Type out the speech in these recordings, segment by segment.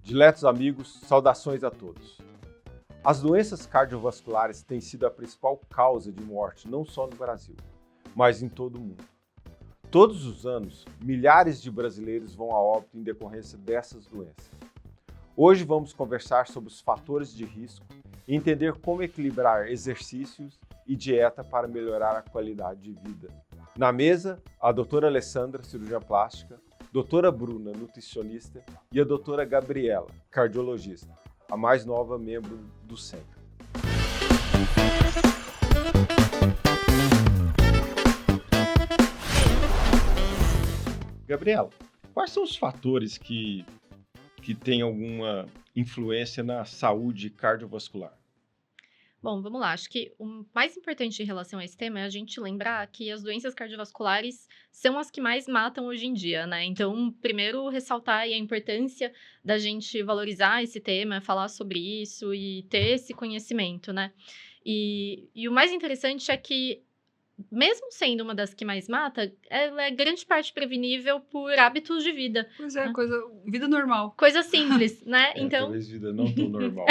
Diletos amigos, saudações a todos. As doenças cardiovasculares têm sido a principal causa de morte não só no Brasil, mas em todo o mundo. Todos os anos, milhares de brasileiros vão a óbito em decorrência dessas doenças. Hoje vamos conversar sobre os fatores de risco e entender como equilibrar exercícios e dieta para melhorar a qualidade de vida. Na mesa, a doutora Alessandra, cirurgiã plástica, doutora Bruna, nutricionista, e a doutora Gabriela, cardiologista, a mais nova membro do centro. Gabriela, quais são os fatores que têm alguma influência na saúde cardiovascular? Bom, vamos lá. Acho que o mais importante em relação a esse tema é a gente lembrar que as doenças cardiovasculares são as que mais matam hoje em dia, né? Então, primeiro, ressaltar aí a importância da gente valorizar esse tema, falar sobre isso e ter esse conhecimento, né? E o mais interessante é que, mesmo sendo uma das que mais mata, ela é grande parte prevenível por hábitos de vida. Pois é, vida normal. Coisa simples, né? Então, talvez vida não tão normal.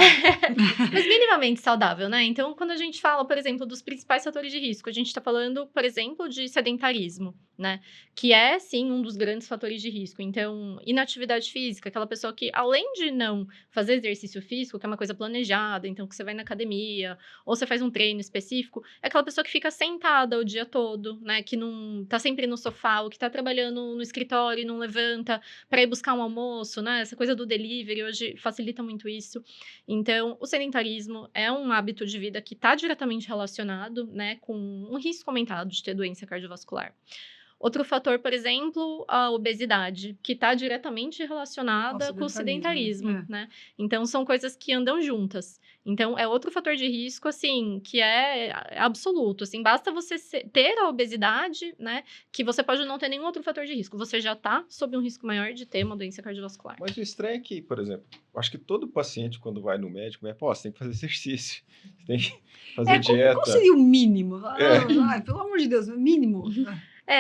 Mas minimamente saudável, né? Então, quando a gente fala, por exemplo, dos principais fatores de risco, a gente está falando, por exemplo, de sedentarismo, né? Que é, sim, um dos grandes fatores de risco. Então, inatividade física, aquela pessoa que, além de não fazer exercício físico, que é uma coisa planejada, então que você vai na academia, ou você faz um treino específico, é aquela pessoa que fica sentada o dia todo, né? Que não tá sempre no sofá, ou que tá trabalhando no escritório e não levanta para ir buscar um almoço, né? Essa coisa do delivery hoje facilita muito isso. Então, o sedentarismo é um hábito de vida que está diretamente relacionado, né, com um risco aumentado de ter doença cardiovascular. Outro fator, por exemplo, a obesidade, que está diretamente relacionada com o sedentarismo, né? Então, são coisas que andam juntas. Então, é outro fator de risco, assim, que é absoluto. Assim, basta você ter a obesidade, né? Que você pode não ter nenhum outro fator de risco. Você já está sob um risco maior de ter uma doença cardiovascular. Mas o estranho é que, por exemplo, acho que todo paciente, quando vai no médico, você tem que fazer exercício, você tem que fazer dieta. Qual seria o mínimo? Ai, pelo amor de Deus, o mínimo.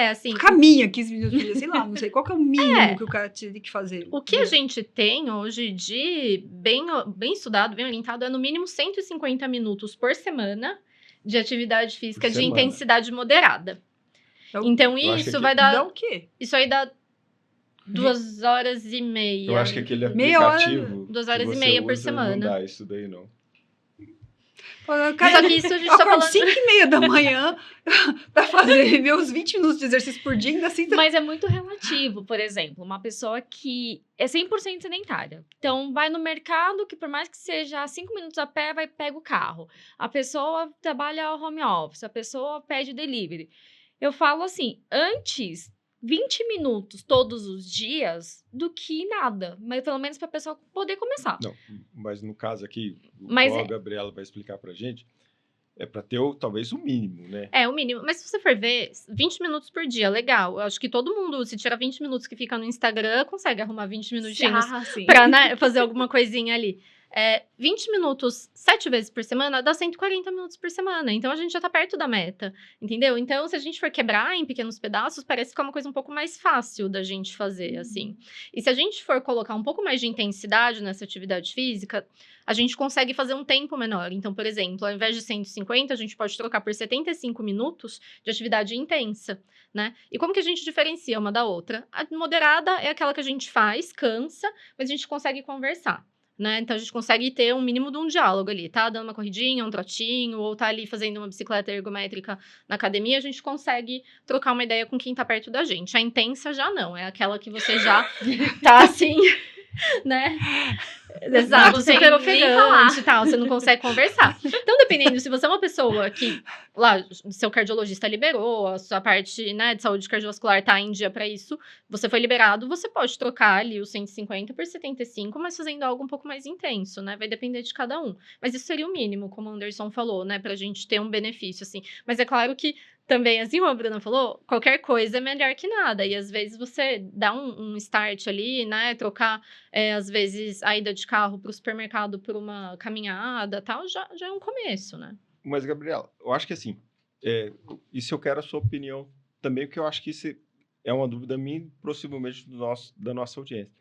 Assim... Caminha 15 minutos por dia, sei lá, não sei. Qual que é o mínimo que o cara tem que fazer? O que a gente tem hoje de bem estudado, bem orientado, é no mínimo 150 minutos por semana de atividade física de intensidade moderada. Então, isso vai dar... Dá o quê? Isso aí dá 2 horas e meia. Eu acho que aquele aplicativo 2 horas e meia por semana. Não dá isso daí, não. Só que isso a gente tá falando... 5h30 da manhã pra fazer meus 20 minutos de exercício por dia, ainda assim... Mas é muito relativo, por exemplo, uma pessoa que é 100% sedentária. Então, vai no mercado, que por mais que seja 5 minutos a pé, pega o carro. A pessoa trabalha home office, a pessoa pede delivery. Eu falo assim, antes... 20 minutos todos os dias do que nada. Mas pelo menos para a pessoa poder começar. Não, mas no caso aqui, a Gabriela vai explicar pra gente, é para ter talvez o mínimo, né? É, o mínimo. Mas se você for ver, 20 minutos por dia, legal. Eu acho que todo mundo, se tirar 20 minutos que fica no Instagram, consegue arrumar 20 minutinhos para, né, fazer alguma coisinha ali. 20 minutos 7 vezes por semana dá 140 minutos por semana. Então, a gente já tá perto da meta, entendeu? Então, se a gente for quebrar em pequenos pedaços, parece que é uma coisa um pouco mais fácil da gente fazer, assim. E se a gente for colocar um pouco mais de intensidade nessa atividade física, a gente consegue fazer um tempo menor. Então, por exemplo, ao invés de 150, a gente pode trocar por 75 minutos de atividade intensa, né? E como que a gente diferencia uma da outra? A moderada é aquela que a gente faz, cansa, mas a gente consegue conversar. Né? Então, a gente consegue ter um mínimo de um diálogo ali, tá? Dando uma corridinha, um trotinho, ou tá ali fazendo uma bicicleta ergométrica na academia, a gente consegue trocar uma ideia com quem tá perto da gente. A intensa já não, é aquela que você já tá assim, né? Exato, super ofegante e tal, você não consegue conversar. Então, dependendo, se você é uma pessoa que, lá, seu cardiologista liberou, a sua parte, né, de saúde cardiovascular tá em dia pra isso, você foi liberado, você pode trocar ali os 150 por 75, mas fazendo algo um pouco mais intenso, né, vai depender de cada um. Mas isso seria o mínimo, como o Anderson falou, né, pra gente ter um benefício, assim. Mas é claro que também, assim como a Bruna falou, qualquer coisa é melhor que nada. E às vezes você dá um start ali, né? Trocar, às vezes, a ida de carro para o supermercado por uma caminhada tal, já é um começo, né? Mas, Gabriela, eu acho que assim, isso eu quero a sua opinião também, porque eu acho que isso é uma dúvida minha, possivelmente da nossa audiência.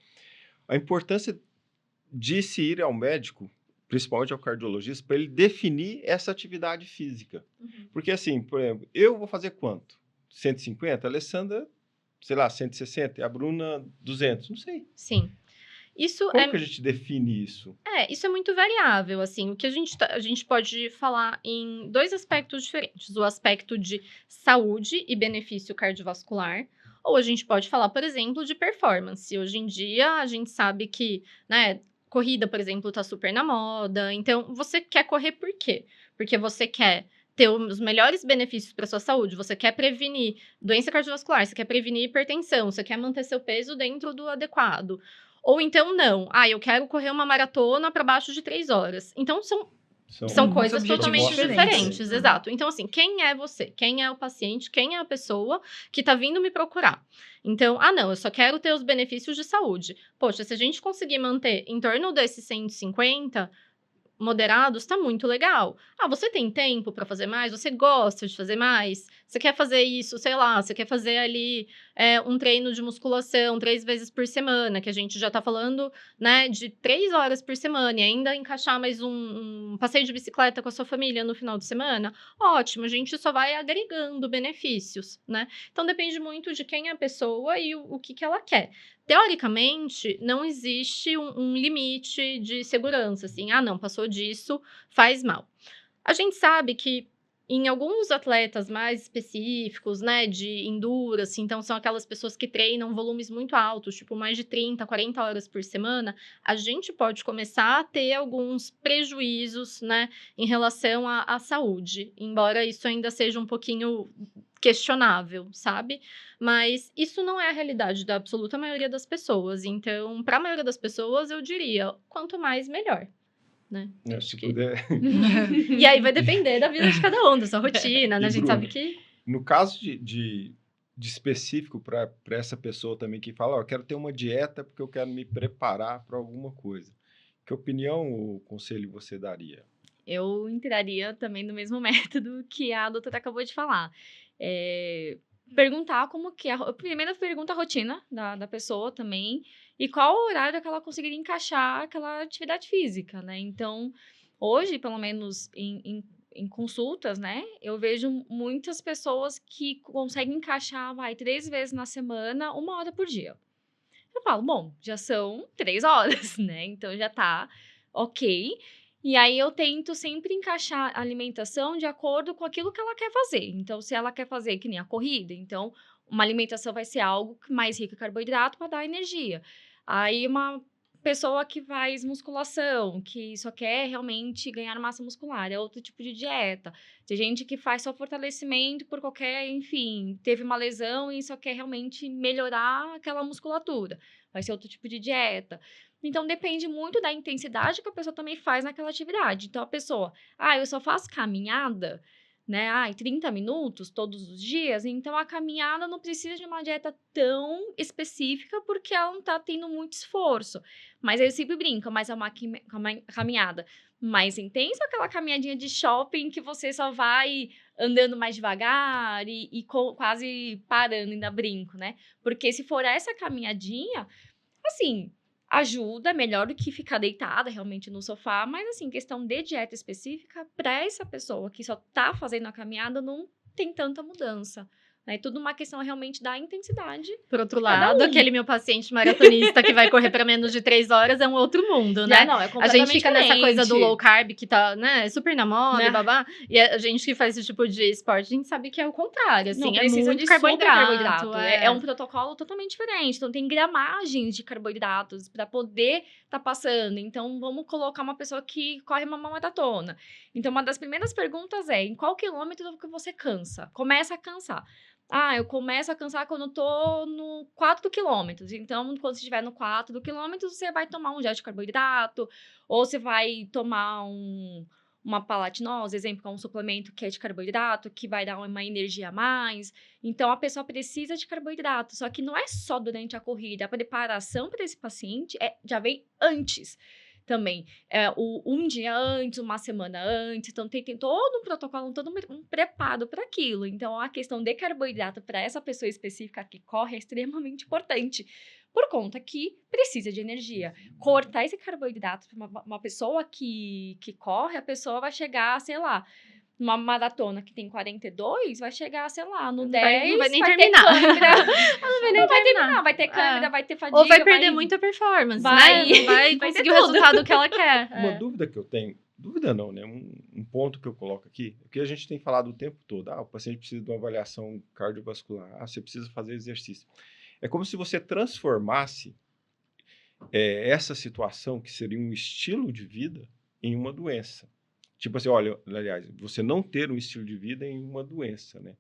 A importância de se ir ao médico, principalmente ao cardiologista, para ele definir essa atividade física. Porque assim, por exemplo, eu vou fazer quanto? 150? A Alessandra, sei lá, 160, e a Bruna 200, não sei. Sim. Isso Como que a gente define isso? Isso é muito variável, assim. O que a gente pode falar em 2 aspectos diferentes. O aspecto de saúde e benefício cardiovascular, ou a gente pode falar, por exemplo, de performance. Hoje em dia, a gente sabe que, né, corrida, por exemplo, tá super na moda. Então, você quer correr por quê? Porque você quer ter os melhores benefícios para sua saúde, você quer prevenir doença cardiovascular, você quer prevenir hipertensão, você quer manter seu peso dentro do adequado. Ou então, não. Eu quero correr uma maratona para baixo de 3 horas. Então, são coisas totalmente diferentes. Exato. Então, assim, quem é você? Quem é o paciente? Quem é a pessoa que tá vindo me procurar? Então, não, eu só quero ter os benefícios de saúde. Poxa, se a gente conseguir manter em torno desses 150 moderados, tá muito legal. Você tem tempo para fazer mais? Você gosta de fazer mais? Você quer fazer isso, sei lá, você quer fazer ali um treino de musculação 3 vezes por semana, que a gente já tá falando, né, de 3 horas por semana, e ainda encaixar mais um passeio de bicicleta com a sua família no final de semana? Ótimo, a gente só vai agregando benefícios, né? Então, depende muito de quem é a pessoa e o que ela quer. Teoricamente, não existe um limite de segurança, assim, não, passou disso, faz mal. A gente sabe que em alguns atletas mais específicos, né, de endurance, então são aquelas pessoas que treinam volumes muito altos, tipo mais de 30, 40 horas por semana, a gente pode começar a ter alguns prejuízos, né, em relação à saúde, embora isso ainda seja um pouquinho questionável, sabe? Mas isso não é a realidade da absoluta maioria das pessoas. Então, para a maioria das pessoas, eu diria, quanto mais, melhor. Né? Se puder. E aí vai depender da vida de cada um, da sua rotina, né? A gente Bruno, sabe que... No caso de específico para essa pessoa também que fala, eu quero ter uma dieta porque eu quero me preparar para alguma coisa. Que opinião ou conselho você daria? Eu entraria também no mesmo método que a doutora acabou de falar. Perguntar como que é. Primeiro, pergunta a rotina da pessoa também e qual o horário que ela conseguiria encaixar aquela atividade física, né? Então, hoje, pelo menos em consultas, né? Eu vejo muitas pessoas que conseguem encaixar, 3 vezes na semana, 1 hora por dia. Eu falo, bom, já são 3 horas, né? Então, já tá ok. E aí, eu tento sempre encaixar a alimentação de acordo com aquilo que ela quer fazer. Então, se ela quer fazer que nem a corrida, então, uma alimentação vai ser algo mais rico em carboidrato para dar energia. Aí, uma pessoa que faz musculação, que só quer realmente ganhar massa muscular, é outro tipo de dieta. Tem gente que faz só fortalecimento por qualquer, enfim, teve uma lesão e só quer realmente melhorar aquela musculatura. Vai ser outro tipo de dieta. Então, depende muito da intensidade que a pessoa também faz naquela atividade. Então, a pessoa, eu só faço caminhada, né? 30 minutos todos os dias. Então, a caminhada não precisa de uma dieta tão específica porque ela não tá tendo muito esforço. Mas eu sempre brinco, mas é uma caminhada mais intensa ou aquela caminhadinha de shopping que você só vai andando mais devagar e quase parando, ainda brinco, né? Porque se for essa caminhadinha, assim, ajuda, melhor do que ficar deitada realmente no sofá, mas assim, questão de dieta específica, para essa pessoa que só tá fazendo a caminhada, não tem tanta mudança. É tudo uma questão realmente da intensidade. Por outro lado, aquele meu paciente maratonista que vai correr para menos de 3 horas é um outro mundo, né? Não, é a gente fica diferente. nessa coisa do low carb que tá, né, super na moda e babá. E a gente que faz esse tipo de esporte, a gente sabe que é o contrário, assim, não, é muito carboidrato. É um protocolo totalmente diferente. Então, tem gramagens de carboidratos para poder tá passando. Então, vamos colocar uma pessoa que corre uma maratona. Então, uma das primeiras perguntas é, em qual quilômetro que você cansa? Começa a cansar. Eu começo a cansar quando eu tô no 4 quilômetros. Então, quando você estiver no 4 quilômetros, você vai tomar um gel de carboidrato, ou você vai tomar uma palatinose, exemplo, que é um suplemento que é de carboidrato, que vai dar uma energia a mais. Então, a pessoa precisa de carboidrato. Só que não é só durante a corrida. A preparação para esse paciente já vem antes. Também, um dia antes, uma semana antes, então tem todo um protocolo, todo um preparo para aquilo. Então, a questão de carboidrato para essa pessoa específica que corre é extremamente importante, por conta que precisa de energia. Cortar esse carboidrato para uma pessoa que corre, a pessoa vai chegar, sei lá, numa maratona que tem 42, vai chegar, sei lá, no 10, não vai nem vai terminar. ter câimbra. Não vai terminar, vai ter câimbra, vai ter fadiga. Ou vai perder muita performance, né? Não vai conseguir o resultado que ela quer. Uma dúvida que eu tenho, dúvida não, né? Um ponto que eu coloco aqui, é que a gente tem falado o tempo todo, o paciente precisa de uma avaliação cardiovascular, você precisa fazer exercício. É como se você transformasse essa situação, que seria um estilo de vida, em uma doença. Tipo assim, olha, aliás, você não ter um estilo de vida em uma doença, né?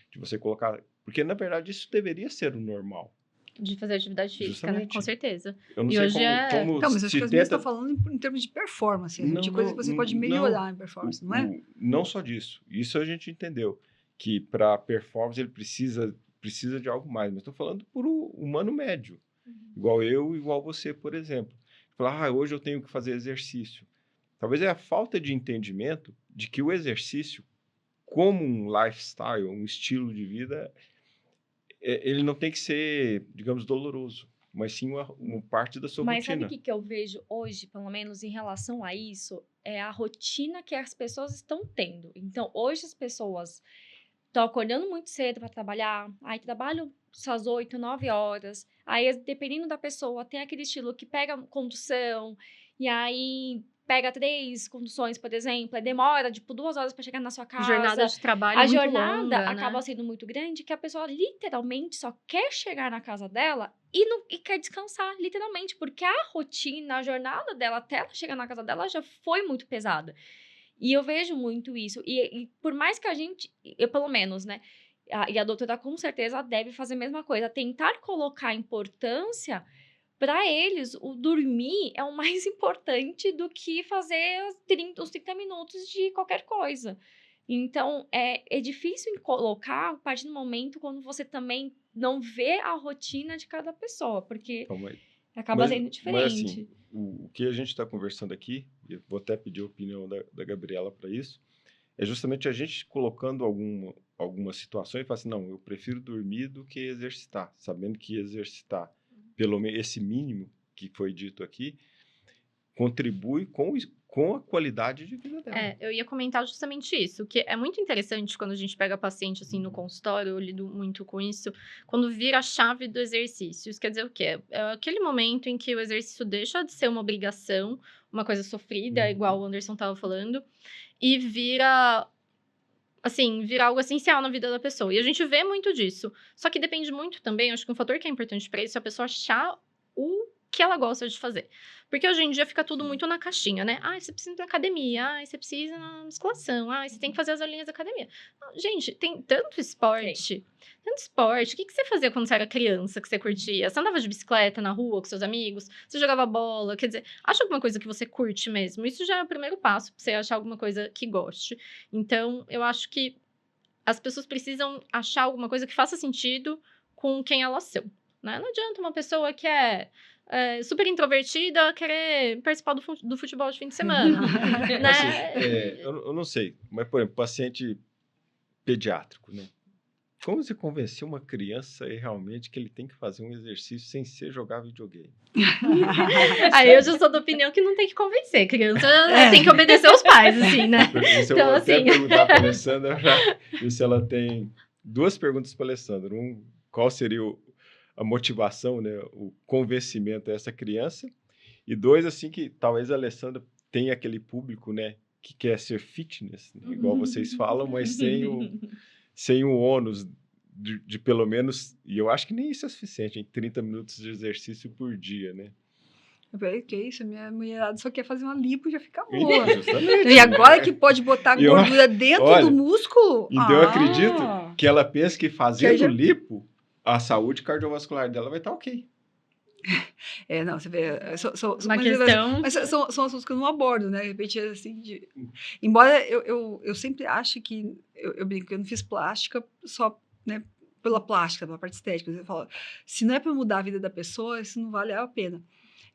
De você colocar... Porque, na verdade, isso deveria ser o normal. De fazer atividade física, Justamente. né? Com certeza. Eu não E sei hoje como Então, mas acho se que as meninas estão falando em termos de performance, de coisas que você pode melhorar em performance, não é? Não só disso. Isso a gente entendeu. Que para performance ele precisa de algo mais. Mas estou falando por um humano médio. Igual eu, igual você, por exemplo. Falar, hoje eu tenho que fazer exercício. Talvez é a falta de entendimento de que o exercício, como um lifestyle, um estilo de vida, ele não tem que ser, digamos, doloroso, mas sim uma parte da sua Mas rotina. sabe o que eu vejo hoje, pelo menos em relação a isso? É a rotina que as pessoas estão tendo. Então, hoje as pessoas estão acordando muito cedo para trabalhar, aí trabalham às 8, 9 horas, aí dependendo da pessoa, tem aquele estilo que pega condução, e aí pega 3 conduções, por exemplo, aí demora, 2 horas para chegar na sua casa. Jornada de trabalho A muito jornada longa, acaba sendo muito grande, que a pessoa literalmente só quer chegar na casa dela e quer descansar, literalmente, porque a rotina, a jornada dela até ela chegar na casa dela já foi muito pesada. E eu vejo muito isso. E por mais que a gente, eu pelo menos, né? E a doutora com certeza deve fazer a mesma coisa, tentar colocar importância. Para eles, o dormir é o mais importante do que fazer os 30 minutos de qualquer coisa. Então, é difícil colocar a partir do momento quando você também não vê a rotina de cada pessoa, porque Então, acaba sendo diferente. Mas, assim, o que a gente está conversando aqui, e eu vou até pedir a opinião da Gabriela para isso, é justamente a gente colocando alguma situação e falar assim, não, eu prefiro dormir do que exercitar, sabendo que exercitar, pelo menos esse mínimo que foi dito aqui, contribui com a qualidade de vida dela. Eu ia comentar justamente isso, que é muito interessante quando a gente pega paciente assim no consultório, eu lido muito com isso, quando vira a chave do exercício. Isso quer dizer o quê? É aquele momento em que o exercício deixa de ser uma obrigação, uma coisa sofrida, igual o Anderson estava falando, e vira algo essencial na vida da pessoa. E a gente vê muito disso. Só que depende muito também, acho que um fator que é importante para isso é a pessoa achar o que ela gosta de fazer. Porque hoje em dia fica tudo muito na caixinha, né? Você precisa ir pra academia, você precisa ir na musculação, você tem que fazer as aulinhas da academia. Gente, tem tanto esporte. O que você fazia quando você era criança, que você curtia? Você andava de bicicleta na rua com seus amigos? Você jogava bola? Quer dizer, acha alguma coisa que você curte mesmo. Isso já é o primeiro passo pra você achar alguma coisa que goste. Então, eu acho que as pessoas precisam achar alguma coisa que faça sentido com quem elas são, né? Não adianta uma pessoa que é super introvertida querer participar do futebol de fim de semana, né? Assim, eu não sei, mas, por exemplo, paciente pediátrico, né? Como você convencer uma criança realmente que ele tem que fazer um exercício sem ser jogar videogame? Aí eu já sou da opinião que não tem que convencer. Criança tem que obedecer aos pais, assim, né? Então, eu vou até perguntar para a Alessandra se ela tem 2 perguntas para a Alessandra. Qual seria a motivação, né, o convencimento dessa criança? E 2, assim, que talvez a Alessandra tenha aquele público, né, que quer ser fitness, né, igual vocês falam, mas sem o ônus de pelo menos, e eu acho que nem isso é suficiente, em 30 minutos de exercício por dia, né? Que isso, minha mulherada só quer fazer uma lipo e já fica boa. Justamente. E agora que pode botar gordura dentro do músculo? Então eu acredito que ela pensa que fazendo lipo, a saúde cardiovascular dela vai estar ok. Não, você vê, uma questão... Mas são assuntos que eu não abordo, né? De repente, assim, embora eu sempre ache que, eu brinco, eu não fiz plástica só, né, pela plástica, pela parte estética. Você fala, se não é para mudar a vida da pessoa, isso não vale a pena.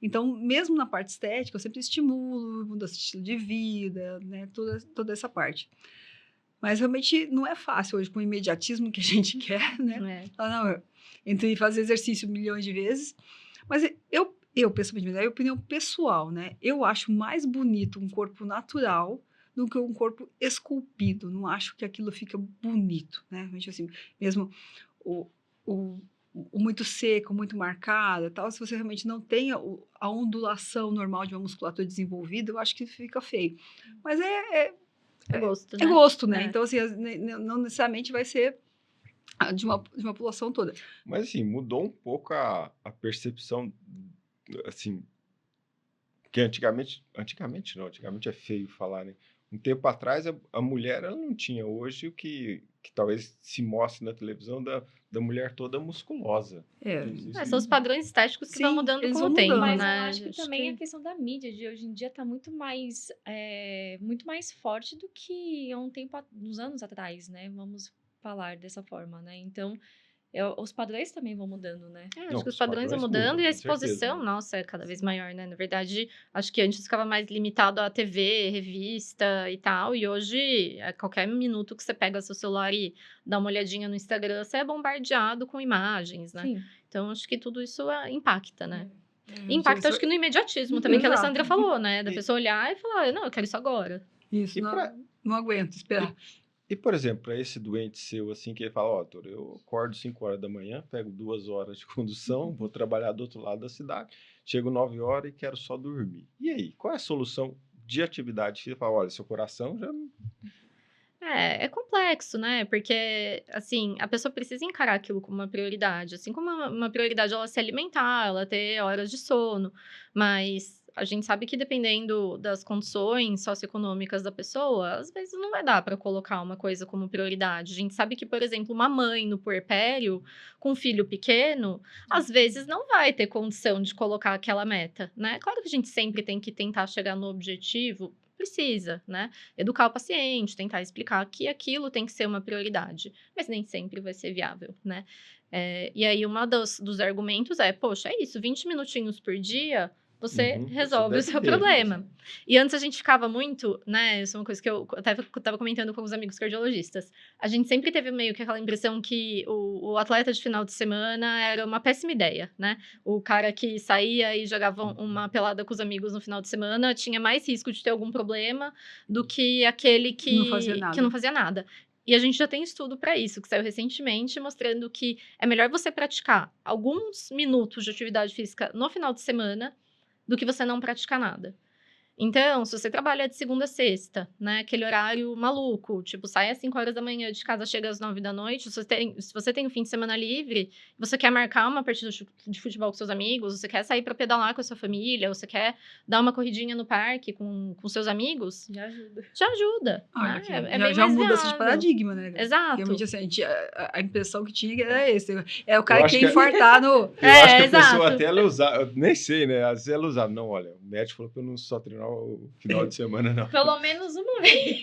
Então, mesmo na parte estética, eu sempre estimulo, mudança de estilo de vida, né? Toda essa parte. Mas realmente não é fácil hoje, com o imediatismo que a gente quer, né? Entre fazer exercício milhões de vezes, Mas eu pessoalmente, é a opinião pessoal, né? Eu acho mais bonito um corpo natural do que um corpo esculpido. Não acho que aquilo fica bonito, né? Realmente, assim, mesmo o, o, o muito seco, muito marcado e tal, se você realmente não tem a ondulação normal de uma musculatura desenvolvida, eu acho que fica feio. Mas É gosto, né? é gosto, né? É. Então, assim, não necessariamente vai ser de uma população toda. Mas, assim, mudou um pouco a percepção, assim, que antigamente não, antigamente é feio falar, né? Um tempo atrás, a mulher, ela não tinha hoje o que talvez se mostre na televisão da mulher toda musculosa. São os padrões estéticos que vão mudando eles com vão o tempo, mudando. Mas né? eu acho que também a questão da mídia de hoje em dia tá muito mais forte do que há uns anos atrás, né? Vamos falar dessa forma, né? Então, os padrões também vão mudando, né? Acho que os padrões vão mudando mudam, e a com certeza, exposição, né? nossa, é cada vez maior, né? Na verdade, acho que antes ficava mais limitado à TV, revista e tal, e hoje, a qualquer minuto que você pega seu celular e dá uma olhadinha no Instagram, você é bombardeado com imagens, né? Sim. Então, acho que tudo isso impacta, né? E Isso impacta, acho que no imediatismo também, que a Exato. Alessandra falou, né? Da E- pessoa olhar e falar, não, eu quero isso agora. Isso, E pra- não aguento esperar. E, por exemplo, para esse doente seu, assim, que ele fala, ó, doutor, eu acordo 5 horas da manhã, pego 2 horas de condução, vou trabalhar do outro lado da cidade, chego 9 horas e quero só dormir. E aí, qual é a solução de atividade física? Fala, olha, seu coração já... É complexo, né? Porque, assim, a pessoa precisa encarar aquilo como uma prioridade. Assim como uma prioridade ela se alimentar, ela ter horas de sono. Mas a gente sabe que dependendo das condições socioeconômicas da pessoa, às vezes não vai dar para colocar uma coisa como prioridade. A gente sabe que, por exemplo, uma mãe no puerpério com um filho pequeno, às vezes não vai ter condição de colocar aquela meta, né? Claro que a gente sempre tem que tentar chegar no objetivo. Precisa, né? Educar o paciente, tentar explicar que aquilo tem que ser uma prioridade, mas nem sempre vai ser viável, né? E aí, dos argumentos é, poxa, é isso, 20 minutinhos por dia, você resolve o deve seu ter, problema. né? E antes a gente ficava muito, né? Isso é uma coisa que eu até estava comentando com os amigos cardiologistas. A gente sempre teve meio que aquela impressão que o atleta de final de semana era uma péssima ideia, né? O cara que saía e jogava uma pelada com os amigos no final de semana tinha mais risco de ter algum problema do que aquele que não fazia nada. E a gente já tem estudo para isso, que saiu recentemente, mostrando que é melhor você praticar alguns minutos de atividade física no final de semana do que você não praticar nada. Então, se você trabalha de segunda a sexta, né, aquele horário maluco, tipo, sai às 5 horas da manhã de casa, chega às 9 da noite, se você tem um fim de semana livre, você quer marcar uma partida de futebol com seus amigos, você quer sair para pedalar com a sua família, você quer dar uma corridinha no parque com seus amigos, Já ajuda. já ajuda. Olha, Né? já mais muda esse viável. paradigma, né? Exato. Realmente, assim, a impressão que tinha era esse. É o cara Eu que acho quer infartar no... Eu acho que a exato. pessoa até ela usava, eu nem sei, né? Às vezes ela usava, não, olha, o médico falou pra eu não só treinar o final de semana, não. Pelo menos uma vez.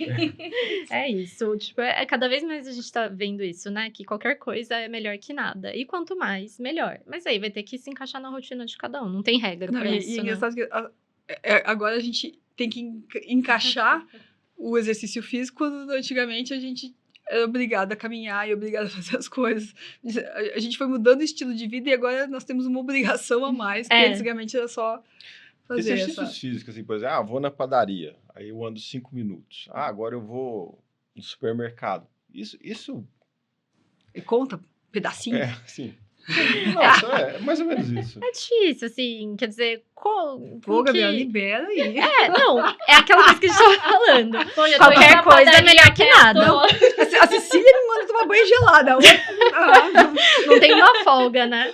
É isso, tipo, cada vez mais a gente tá vendo isso, né? Que qualquer coisa é melhor que nada. E quanto mais, melhor. Mas aí vai ter que se encaixar na rotina de cada um. Não tem regra Não, pra e isso, né? engraçado que agora a gente tem que encaixar o exercício físico quando antigamente a gente era obrigado a caminhar e obrigado a fazer as coisas. A gente foi mudando o estilo de vida e agora nós temos uma obrigação a mais, porque antigamente era só fazer Exercícios físicos, assim, por exemplo, vou na padaria, aí eu ando 5 minutos. Agora eu vou no supermercado. Isso E conta pedacinho. assim... Nossa, é mais ou menos isso. É difícil, assim, quer dizer, Pô, Gabriel, libera aí. não, é aquela coisa que a gente tava falando. Pô, já tô indo Qualquer na coisa é padaria melhor que perto. nada. A Cecília me manda tomar banho gelado. A outra... Não tem uma folga, né?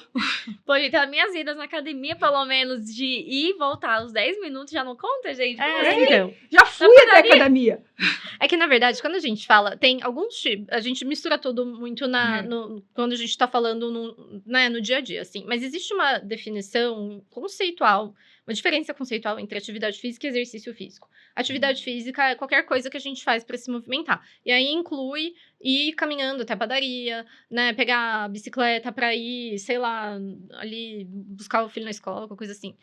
Pô, gente, as minhas idas na academia, pelo menos, de ir e voltar aos 10 minutos, já não conta, gente? Como assim? Então. Já fui até a academia. É que, na verdade, quando a gente fala, tem alguns tipos, a gente mistura tudo muito quando a gente tá falando no dia a dia, assim. Mas existe uma definição conceitual, uma diferença conceitual entre atividade física e exercício físico. Atividade física é qualquer coisa que a gente faz para se movimentar. E aí inclui ir caminhando até a padaria, né? Pegar a bicicleta para ir, sei lá, ali buscar o filho na escola, alguma coisa assim.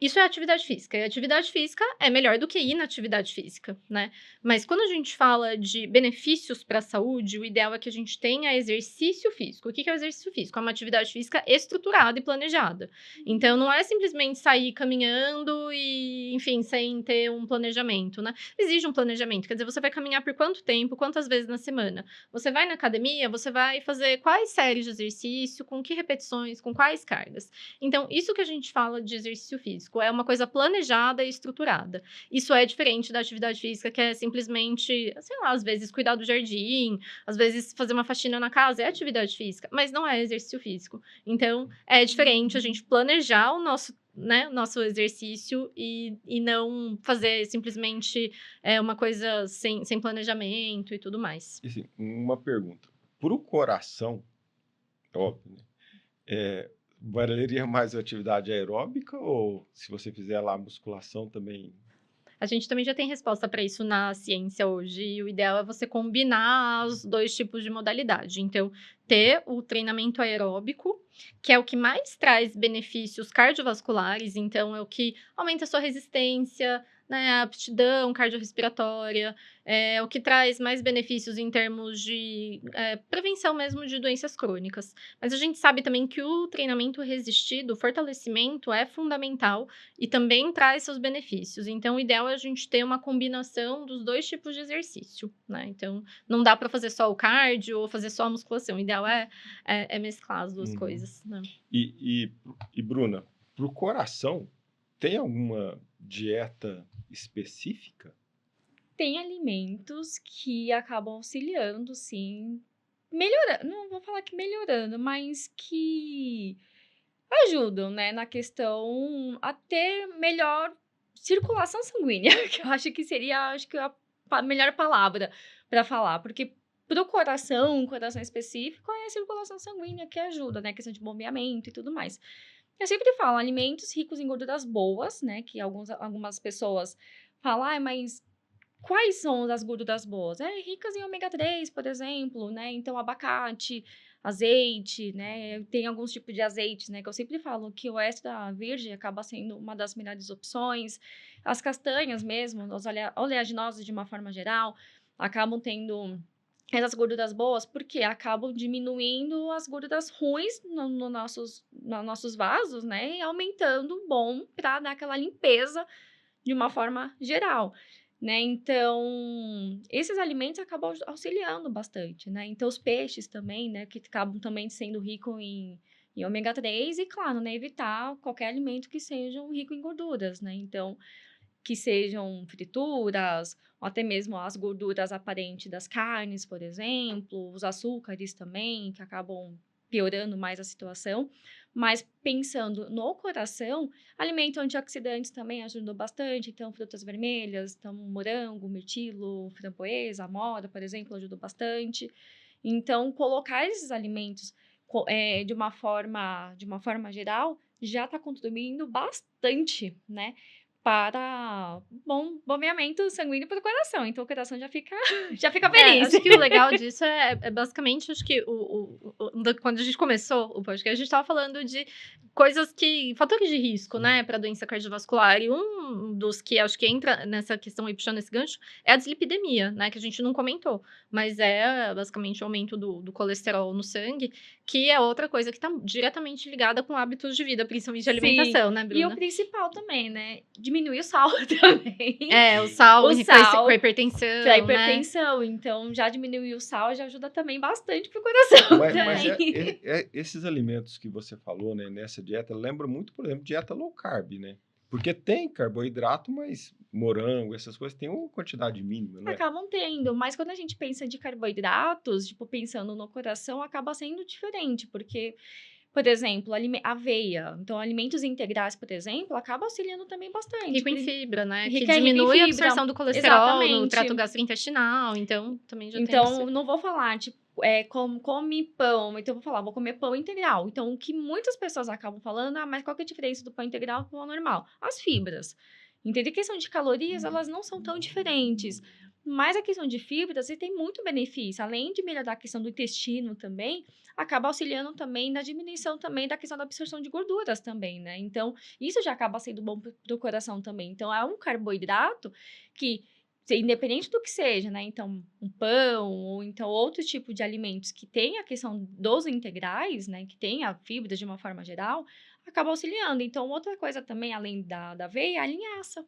Isso é atividade física. E atividade física é melhor do que inatividade física, né? Mas quando a gente fala de benefícios para a saúde, o ideal é que a gente tenha exercício físico. O que é o exercício físico? É uma atividade física estruturada e planejada. Então, não é simplesmente sair caminhando e, enfim, sem ter um planejamento, né? Exige um planejamento. Quer dizer, você vai caminhar por quanto tempo, quantas vezes na semana? Você vai na academia, você vai fazer quais séries de exercício, com que repetições, com quais cargas. Então, isso que a gente fala de exercício físico é uma coisa planejada e estruturada. Isso é diferente da atividade física, que é simplesmente, sei lá, às vezes cuidar do jardim, às vezes fazer uma faxina na casa, é atividade física, mas não é exercício físico. Então, é diferente a gente planejar o nosso exercício e não fazer simplesmente uma coisa sem planejamento e tudo mais. Assim, uma pergunta. Para o coração, óbvio, né? Valeria mais a atividade aeróbica ou se você fizer lá musculação também? A gente também já tem resposta para isso na ciência hoje. E o ideal é você combinar os dois tipos de modalidade. Então, ter o treinamento aeróbico, que é o que mais traz benefícios cardiovasculares. Então, é o que aumenta a sua resistência, né, a aptidão cardiorrespiratória, é o que traz mais benefícios em termos de prevenção mesmo de doenças crônicas. Mas a gente sabe também que o treinamento resistido, o fortalecimento é fundamental e também traz seus benefícios. Então, o ideal é a gente ter uma combinação dos dois tipos de exercício, né? Então, não dá para fazer só o cardio ou fazer só a musculação. O ideal é mesclar as duas coisas, né? E Bruna, para o coração, tem alguma dieta específica? Tem alimentos que acabam auxiliando, sim, melhorando, não vou falar que melhorando, mas que ajudam, né, na questão a ter melhor circulação sanguínea, que eu acho que seria, a melhor palavra para falar, porque pro coração, um coração específico, é a circulação sanguínea que ajuda, né, questão de bombeamento e tudo mais. Eu sempre falo, alimentos ricos em gorduras boas, né, que algumas pessoas falam, mas quais são as gorduras boas? Ricas em ômega 3, por exemplo, né? Então, abacate, azeite, né? Tem alguns tipos de azeites, né? Que eu sempre falo que o extra virgem acaba sendo uma das melhores opções. As castanhas mesmo, os oleaginosos de uma forma geral, acabam tendo essas gorduras boas porque acabam diminuindo as gorduras ruins nos nossos vasos, né? E aumentando o bom para dar aquela limpeza de uma forma geral, né? Então, esses alimentos acabam auxiliando bastante, né? Então, os peixes também, né? Que acabam também sendo ricos em ômega 3 e, claro, né? Evitar qualquer alimento que seja rico em gorduras, né? Então, que sejam frituras, ou até mesmo as gorduras aparentes das carnes, por exemplo, os açúcares também, que acabam piorando mais a situação. Mas pensando no coração, alimento antioxidantes também ajudam bastante. Então, frutas vermelhas, então, morango, mirtilo, framboesa, amora, por exemplo, ajudam bastante. Então, colocar esses alimentos de uma forma geral já está contribuindo bastante, né? Para bombeamento sanguíneo para o coração. Então, o coração já fica feliz. Acho que o legal disso é basicamente, acho que quando a gente começou o podcast, a gente estava falando de fatores de risco, né, para doença cardiovascular. E um dos que acho que entra nessa questão aí, puxando esse gancho, é a dislipidemia, né, que a gente não comentou. Mas é basicamente o aumento do colesterol no sangue, que é outra coisa que está diretamente ligada com hábitos de vida, principalmente de alimentação, né, Bruna? E o principal também, né? Diminuir o sal também. O sal com a hipertensão. Pra hipertensão. Né? Então, já diminuir o sal já ajuda também bastante pro coração. Mas esses alimentos que você falou, né, nessa dieta, lembra muito, por exemplo, dieta low carb, né? Porque tem carboidrato, mas morango, essas coisas, tem uma quantidade mínima, né? Acabam tendo, mas quando a gente pensa de carboidratos, tipo, pensando no coração, acaba sendo diferente, porque, por exemplo, aveia. Então, alimentos integrais, por exemplo, acaba auxiliando também bastante. Rico em fibra, né? Que diminui a absorção do colesterol no trato gastrointestinal, então também já tem. Então, não vou falar, tipo, come pão, então eu vou falar, vou comer pão integral. Então, o que muitas pessoas acabam falando, mas qual que é a diferença do pão integral e do pão normal? As fibras. Entende? A questão de calorias, elas não são tão diferentes. Mas a questão de fibras, você tem muito benefício. Além de melhorar a questão do intestino também, acaba auxiliando também na diminuição também da questão da absorção de gorduras também, né? Então, isso já acaba sendo bom pro coração também. Então, é um carboidrato que, independente do que seja, né? Então, um pão ou então outro tipo de alimentos que tem a questão dos integrais, né? Que tem a fibra de uma forma geral, acaba auxiliando. Então, outra coisa também, além da aveia, é a linhaça.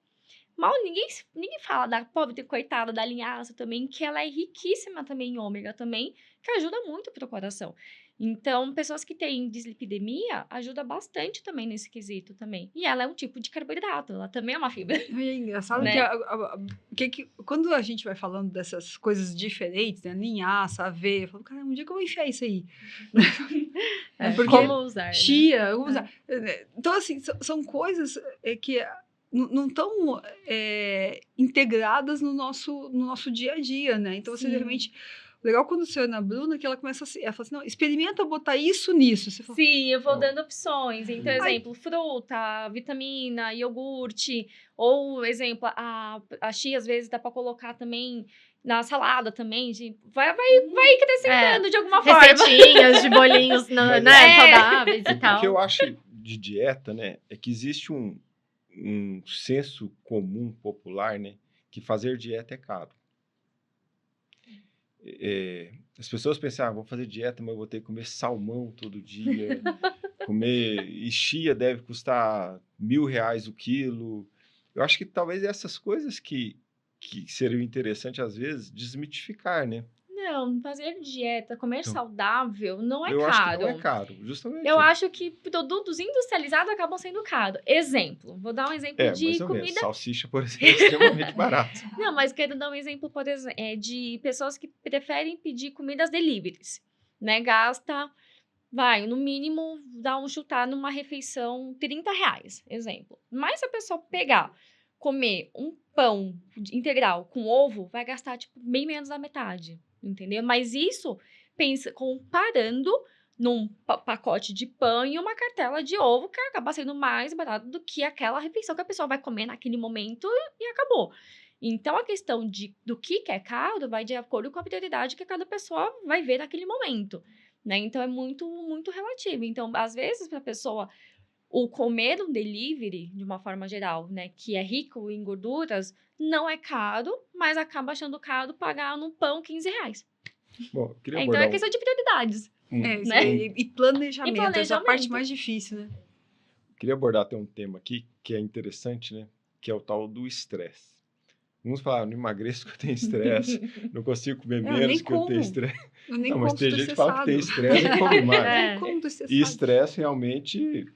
Mal ninguém fala da pobre coitada da linhaça também, que ela é riquíssima também em ômega também, que ajuda muito pro coração. Então, pessoas que têm dislipidemia, ajuda bastante também nesse quesito também. E ela é um tipo de carboidrato, ela também é uma fibra. É engraçado Né? que quando a gente vai falando dessas coisas diferentes, né? Linhaça, aveia, eu falo, cara, um dia que eu vou enfiar isso aí. Porque Como usar, chia, como usar. Então, assim, são coisas que não estão integradas no nosso dia a dia, né? Então, você realmente... Legal quando você olha na Bruna, que ela começa assim, ela fala assim, não, experimenta botar isso nisso. Você fala, sim, eu vou dando opções. Então, exemplo, fruta, vitamina, iogurte, ou, exemplo, a chia, às vezes, dá para colocar também na salada também, vai acrescentando de alguma forma. Receitinhas de bolinhos saudáveis e tal. O que eu acho de dieta, né, é que existe um senso comum popular, né, que fazer dieta é caro. As pessoas pensam, vou fazer dieta, mas eu vou ter que comer salmão todo dia, e chia deve custar R$1.000 o quilo. Eu acho que talvez essas coisas que seriam interessantes, às vezes, desmitificar, né? Não, fazer dieta, comer saudável não é eu caro. Acho que não é caro, justamente. Eu acho que produtos industrializados acabam sendo caros. Exemplo, vou dar um exemplo de mais ou comida... menos. Salsicha, por exemplo, é extremamente barato. Não, mas quero dar um exemplo, por exemplo, de pessoas que preferem pedir comidas deliveries, né? Gasta, no mínimo, dá um chutar numa refeição R$30, exemplo. Mas se a pessoa pegar, comer um pão integral com ovo, vai gastar, bem menos da metade, entendeu? Mas isso, pensa, comparando num pacote de pão e uma cartela de ovo, que acaba sendo mais barato do que aquela refeição que a pessoa vai comer naquele momento e acabou. Então, a questão do que é caro vai de acordo com a prioridade que cada pessoa vai ver naquele momento, né? Então, é muito, muito relativo. Então, às vezes, para a pessoa, o comer um delivery, de uma forma geral, né, que é rico em gorduras, não é caro, mas acaba achando caro pagar num pão R$15. Bom, então, é questão de prioridades. Né? E planejamento, essa é a parte mais difícil, né? Queria abordar até um tema aqui que é interessante, né? Que é o tal do estresse. Uns falam, não emagreço que eu tenho estresse, não consigo comer menos que eu tenho estresse. Mas tem gente que fala que tem estresse e come mais. E estresse realmente...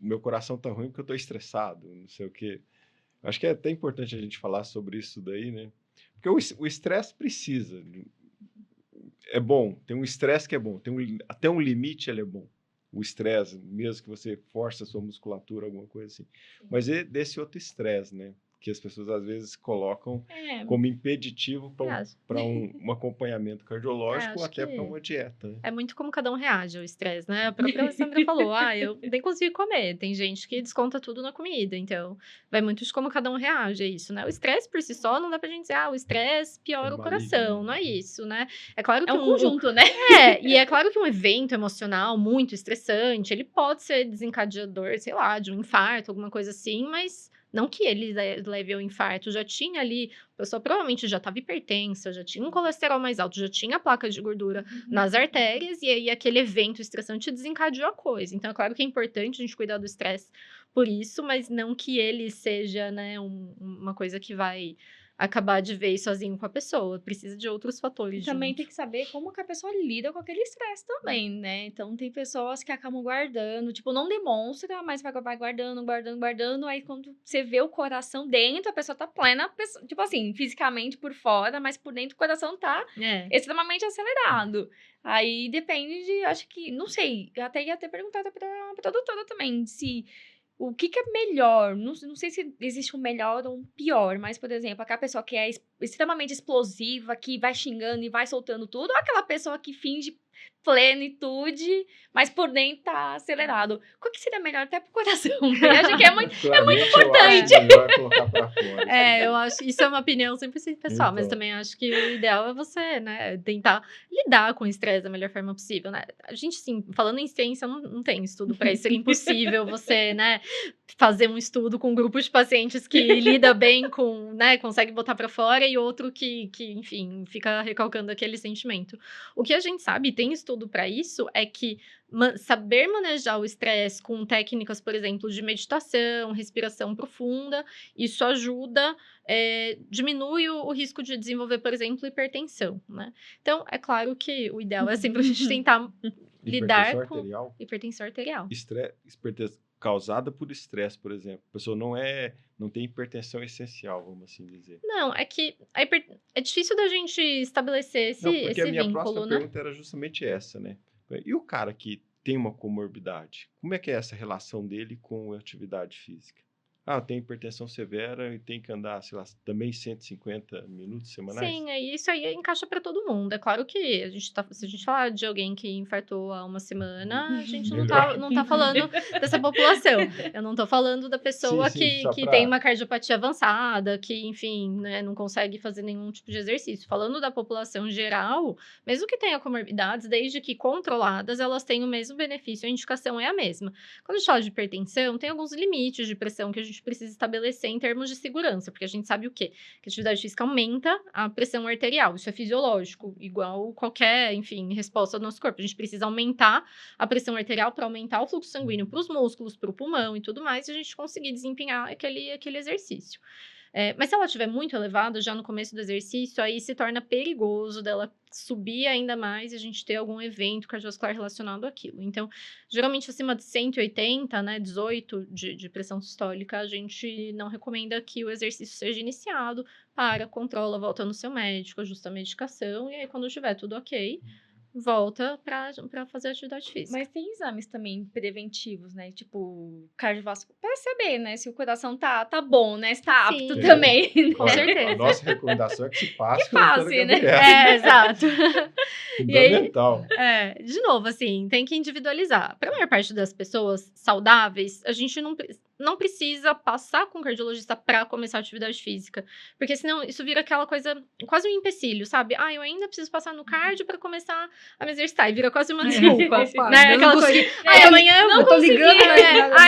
meu coração tá ruim porque eu tô estressado, não sei o quê. Acho que é até importante a gente falar sobre isso daí, né? Porque o estresse precisa... É bom, tem um estresse que é bom, até um limite ele é bom. O estresse, mesmo que você force a sua musculatura, alguma coisa assim. Mas é desse outro estresse, né? Que as pessoas às vezes colocam como impeditivo para um acompanhamento cardiológico ou até para uma dieta. Né? É muito como cada um reage ao estresse, né? A própria Alessandra falou, eu nem consigo comer. Tem gente que desconta tudo na comida, então vai muito de como cada um reage a isso, né? O estresse por si só, não dá pra gente dizer, o estresse piora o coração, não é isso, né? É claro que é um conjunto, né? E é claro que um evento emocional muito estressante, ele pode ser desencadeador, sei lá, de um infarto, alguma coisa assim, mas... Não que ele leve ao infarto, já tinha ali, a pessoa provavelmente já estava hipertensa, já tinha um colesterol mais alto, já tinha placa de gordura nas artérias, e aí aquele evento estressante desencadeou a coisa. Então, é claro que é importante a gente cuidar do estresse por isso, mas não que ele seja, né, uma coisa que vai acabar de vez sozinho com a pessoa. Precisa de outros fatores. Também tem que saber como que a pessoa lida com aquele estresse também, né? Então, tem pessoas que acabam guardando, não demonstra, mas vai guardando. Aí, quando você vê o coração dentro, a pessoa tá plena, fisicamente por fora, mas por dentro o coração tá extremamente acelerado. Aí, depende de, acho que, não sei, eu até ia ter perguntado pra doutora também, se o que é melhor? Não sei se existe um melhor ou um pior, mas, por exemplo, aquela pessoa que é extremamente explosiva, que vai xingando e vai soltando tudo, ou aquela pessoa que finge plenitude, mas por dentro tá acelerado. Qual que seria melhor até pro coração? Eu acho que é muito importante. Eu acho melhor colocar pra fora. Eu acho isso é uma opinião 100% pessoal, mas também acho que o ideal é você, né, tentar lidar com o estresse da melhor forma possível, né? A gente, sim, falando em ciência, não tem estudo para isso, seria impossível você, né, fazer um estudo com um grupo de pacientes que lida bem com, né, consegue botar para fora e outro que, enfim, fica recalcando aquele sentimento. O que a gente sabe, tem estudo para isso, é que saber manejar o estresse com técnicas, por exemplo, de meditação, respiração profunda, isso ajuda, diminui o risco de desenvolver, por exemplo, hipertensão, né? Então, é claro que o ideal é sempre a gente tentar lidar com hipertensão arterial. Hipertensão causada por estresse, por exemplo. A pessoa não tem hipertensão essencial, vamos assim dizer. Não, é que é difícil da gente estabelecer esse vínculo, né? Porque a minha próxima pergunta era justamente essa, né? E o cara que tem uma comorbidade, como é que é essa relação dele com a atividade física? Tem hipertensão severa e tem que andar, sei lá, também 150 minutos semanais? Sim, isso aí encaixa para todo mundo. É claro que se a gente falar de alguém que infartou há uma semana, a gente não tá falando dessa população. Eu não tô falando da pessoa que tem uma cardiopatia avançada, que, enfim, né, não consegue fazer nenhum tipo de exercício. Falando da população geral, mesmo que tenha comorbidades, desde que controladas, elas têm o mesmo benefício, a indicação é a mesma. Quando a gente fala de hipertensão, tem alguns limites de pressão que a gente precisa estabelecer em termos de segurança, porque a gente sabe o quê? Que a atividade física aumenta a pressão arterial, isso é fisiológico, igual qualquer, enfim, resposta do nosso corpo. A gente precisa aumentar a pressão arterial para aumentar o fluxo sanguíneo para os músculos, para o pulmão e tudo mais, e a gente conseguir desempenhar aquele exercício. Mas se ela estiver muito elevada, já no começo do exercício, aí se torna perigoso dela subir ainda mais e a gente ter algum evento cardiovascular relacionado àquilo. Então, geralmente acima de 180, né, 18 de pressão sistólica, a gente não recomenda que o exercício seja iniciado. Controla, volta no seu médico, ajusta a medicação e aí quando tiver tudo ok, volta para fazer atividade física. Mas tem exames também preventivos, né? Tipo, cardiovascular, para saber, né? Se o coração tá bom, né? Se tá apto também. Com certeza. A nossa recomendação é que se passe, né? Exato. Fundamental. E aí, de novo, assim, tem que individualizar. Para a maior parte das pessoas saudáveis, a gente não precisa passar com o cardiologista para começar a atividade física. Porque senão isso vira aquela coisa, quase um empecilho, sabe? Eu ainda preciso passar no cardio para começar a me exercitar. E vira quase uma desculpa. Né? Aquela coisa, amanhã eu não tô ligando.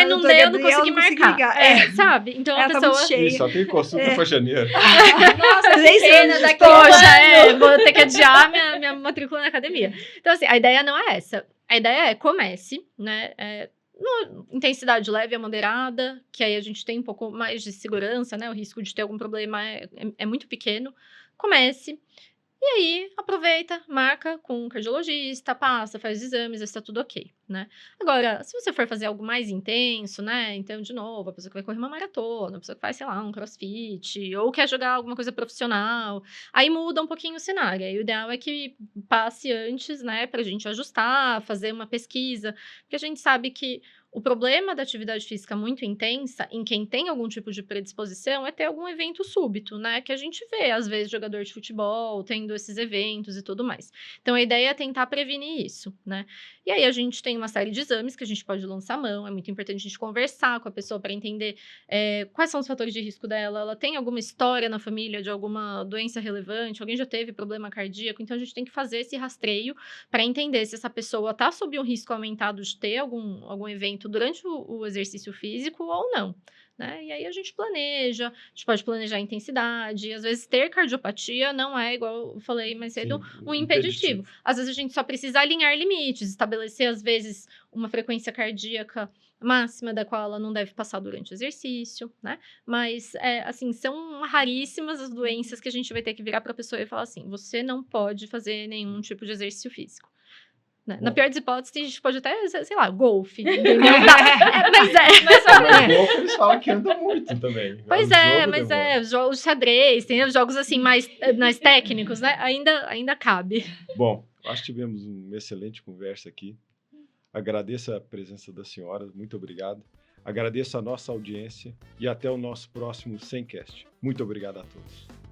Não deu, eu não consegui marcar. Sabe? Então a pessoa... Só tem consulta para janeiro. Nossa, 3 anos daqui. Poxa, vou ter que adiar minha matrícula na academia. Então, assim, a ideia não é essa. A ideia é comece, né? Intensidade leve a moderada, que aí a gente tem um pouco mais de segurança, né? O risco de ter algum problema é muito pequeno. Comece. E aí, aproveita, marca com um cardiologista, passa, faz os exames, está tudo ok, né? Agora, se você for fazer algo mais intenso, né? Então, de novo, a pessoa que vai correr uma maratona, a pessoa que faz, sei lá, um crossfit, ou quer jogar alguma coisa profissional, aí muda um pouquinho o cenário. Aí o ideal é que passe antes, né? Pra gente ajustar, fazer uma pesquisa, porque a gente sabe que o problema da atividade física muito intensa, em quem tem algum tipo de predisposição, é ter algum evento súbito, né? Que a gente vê, às vezes, jogador de futebol tendo esses eventos e tudo mais. Então, a ideia é tentar prevenir isso, né? E aí, a gente tem uma série de exames que a gente pode lançar mão. É muito importante a gente conversar com a pessoa para entender quais são os fatores de risco dela. Ela tem alguma história na família de alguma doença relevante? Alguém já teve problema cardíaco? Então, a gente tem que fazer esse rastreio para entender se essa pessoa está sob um risco aumentado de ter algum evento durante o exercício físico ou não, né? E aí a gente planeja, a gente pode planejar a intensidade, às vezes ter cardiopatia não é, igual eu falei mais cedo, um impeditivo. Às vezes a gente só precisa alinhar limites, estabelecer às vezes uma frequência cardíaca máxima da qual ela não deve passar durante o exercício, né? Mas, assim, são raríssimas as doenças que a gente vai ter que virar para a pessoa e falar assim, você não pode fazer nenhum tipo de exercício físico. Né? Na pior das hipóteses, a gente pode até, sei lá, golfe, entendeu? Mas golfe eles falam que anda muito também. Pois jogos de xadrez, tem jogos assim mais técnicos, né? Ainda cabe. Bom, acho que tivemos uma excelente conversa aqui. Agradeço a presença da senhora, muito obrigado. Agradeço a nossa audiência e até o nosso próximo 100cast. Muito obrigado a todos.